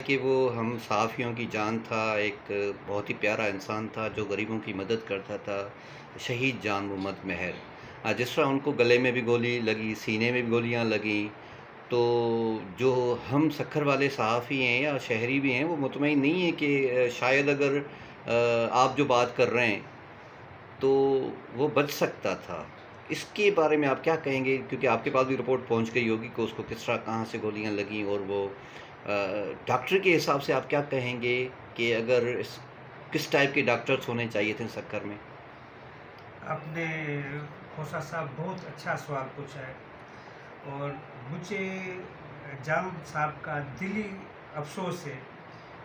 کہ وہ ہم صحافیوں کی جان تھا، ایک بہت ہی پیارا انسان تھا جو غریبوں کی مدد کرتا تھا، شہید جان محمد مہر۔ جس طرح ان کو گلے میں بھی گولی لگی، سینے میں بھی گولیاں لگیں، تو جو ہم سکھر والے صحافی ہیں یا شہری بھی ہیں وہ مطمئن نہیں ہیں کہ شاید اگر آپ جو بات کر رہے ہیں تو وہ بچ سکتا تھا۔ اس کے بارے میں آپ کیا کہیں گے؟ کیونکہ آپ کے پاس بھی رپورٹ پہنچ گئی ہوگی کہ اس کو کس طرح کہاں سے گولیاں لگیں، اور وہ ڈاکٹر کے حساب سے آپ کیا کہیں گے کہ اگر کس ٹائپ کے ڈاکٹرز ہونے چاہیے تھے سکر میں؟ آپ نے کھوسا صاحب بہت اچھا سوال پوچھا ہے، اور مجھے جانم صاحب کا دلی افسوس ہے۔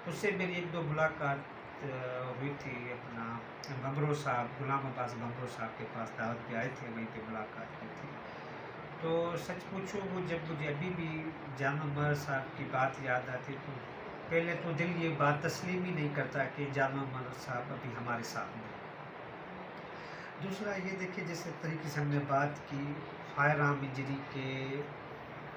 اس سے میری ایک دو ملاقات ہوئی تھی، اپنا بمبرو صاحب، غلام عباس بمبرو صاحب کے پاس دعوت پہ آئے تھے، وہیں پہ ملاقات کی تھی۔ تو سچ پوچھو، وہ جب مجھے ابھی بھی جانم مہر صاحب کی بات یاد آتی تو پہلے تو دل یہ بات تسلیم ہی نہیں کرتا کہ جانم مہر صاحب ابھی ہمارے ساتھ نہیں۔ دوسرا یہ دیکھیں، جیسے طریقے سے ہم نے بات کی فائر آرم انجری کے،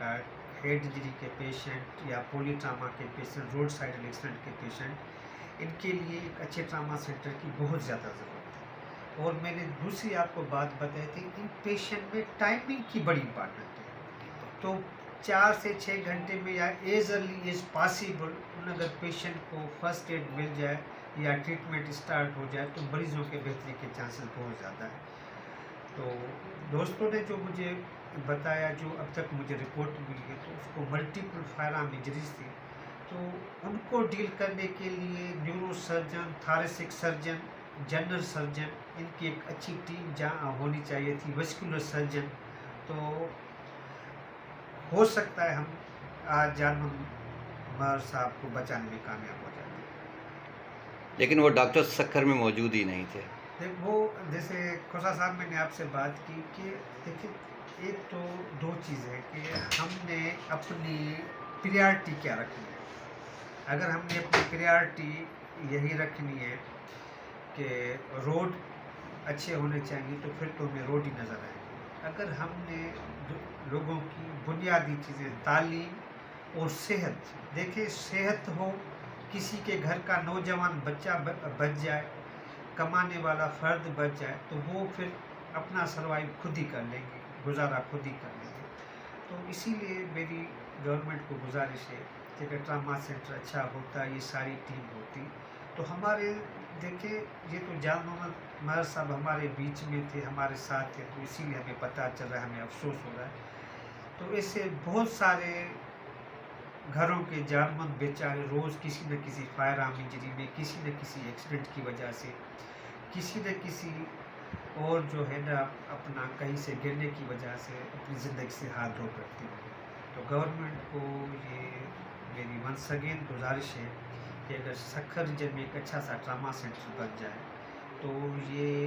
ہیڈ انجری کے پیشنٹ یا پولی ٹراما کے پیشنٹ، روڈ سائڈ ایکسیڈنٹ کے پیشنٹ، ان کے لیے ایک اچھے ٹراما سینٹر کی بہت زیادہ ضرورت ہے۔ اور میں نے دوسری آپ کو بات بتائی تھی، ان پیشنٹ میں ٹائمنگ کی بڑی امپارٹنٹ ہے۔ تو 4 سے 6 گھنٹے میں یا ایز ارلی ایز پاسبل اگر پیشنٹ کو فرسٹ ایڈ مل جائے یا ٹریٹمنٹ اسٹارٹ ہو جائے تو مریضوں کے بہتری کے چانسز بہت زیادہ ہیں۔ تو دوستوں نے جو مجھے بتایا، جو اب تک مجھے رپورٹ ملی ہے، تو اس کو ملٹیپل فائر آرم انجریز تھی، تو ان کو ڈیل کرنے کے لیے neuro surgeon, thoracic surgeon, general surgeon, ان کی ایک اچھی ٹیم جہاں ہونی چاہیے تھی، ویسکولر سرجن۔ تو ہو سکتا ہے ہم آج جانم مہر صاحب کو بچانے میں کامیاب ہو جاتے ہیں، لیکن وہ ڈاکٹر سکر میں موجود ہی نہیں تھے۔ وہ جیسے کھوسا صاحب میں نے آپ سے بات کی کہ دیکھیں، ایک تو دو چیزیں ہیں کہ ہم نے اپنی پریارٹی کیا رکھنی ہے۔ اگر ہم نے اپنی پریارٹی یہی رکھنی ہے کہ روڈ اچھے ہونے چاہیے تو پھر تو ہمیں روڈ ہی نظر آئے گی۔ اگر ہم نے لوگوں کی بنیادی چیزیں، تعلیم اور صحت، دیکھیں صحت ہو، کسی کے گھر کا نوجوان بچہ بچ جائے، کمانے والا فرد بچ جائے، تو وہ پھر اپنا سروائیو خود ہی کر لیں گے، گزارا خود ہی کر لیں گے۔ تو اسی لیے میری گورنمنٹ کو گزارش ہے کہ اگر ٹراما سینٹر اچھا ہوتا، یہ ساری ٹیم ہوتی، تو ہمارے دیکھیں، یہ تو جان محمد مہر صاحب ہمارے بیچ میں تھے، ہمارے ساتھ تھے، تو اسی لیے ہمیں پتہ چل رہا ہے، ہمیں افسوس ہو رہا ہے۔ تو ایسے بہت سارے گھروں کے جانمند بیچارے روز کسی نہ کسی فائر آرم انجری میں، کسی نہ کسی ایکسیڈنٹ کی وجہ سے، کسی نہ کسی اور جو ہے نا اپنا کہیں سے گرنے کی وجہ سے اپنی زندگی سے ہاتھ دھو کرتے ہیں۔ تو گورنمنٹ کو یہ میری ونس اگین گزارش ہے کہ اگر سکھر ریجن میں ایک اچھا سا ٹراما سینٹر بن جائے تو یہ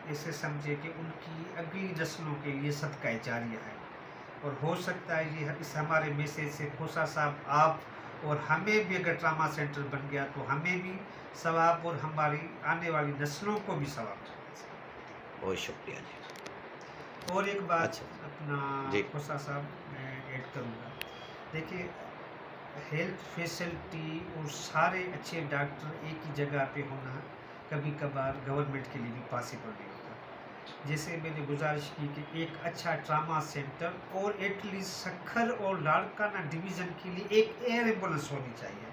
ایسے سمجھے کہ ان کی اگلی نسلوں کے لیے صدقہ جاریہ ہے۔ اور ہو سکتا ہے یہ اس ہمارے میسیج سے کھوسا صاحب، آپ اور ہمیں بھی اگر ٹراما سینٹر بن گیا تو ہمیں بھی ثواب اور ہماری آنے والی نسلوں کو بھی ثواب۔ بہت شکریہ جی۔ اور ایک بات اچھا اپنا جی، کھوسا صاحب میں ایڈ کروں گا، دیکھیے ہیلتھ فیسلٹی اور سارے اچھے ڈاکٹر ایک ہی جگہ پہ ہونا کبھی کبھار گورنمنٹ کے لیے بھی پاسبل نہیں ہوتا۔ جیسے میں نے گزارش کی کہ ایک اچھا ٹراما سینٹر اور ایٹ لیسٹ سکھر اور لاڑکانہ ڈویژن کے لیے ایک ایئر ایمبولینس ہونی چاہیے۔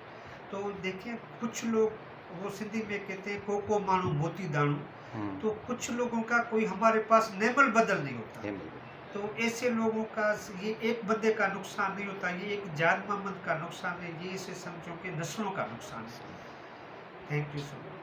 تو دیکھیں، کچھ لوگ وہ سندھی میں کہتے ہیں کوکو مانو موتی دانو، تو کچھ لوگوں کا کوئی ہمارے پاس نیبل بدل نہیں ہوتا۔ تو ایسے لوگوں کا یہ ایک بندے کا نقصان نہیں ہوتا، یہ ایک جان محمد کا نقصان ہے، یہ اسے سمجھو کہ نسلوں کا نقصان ہے۔ Thank you so much.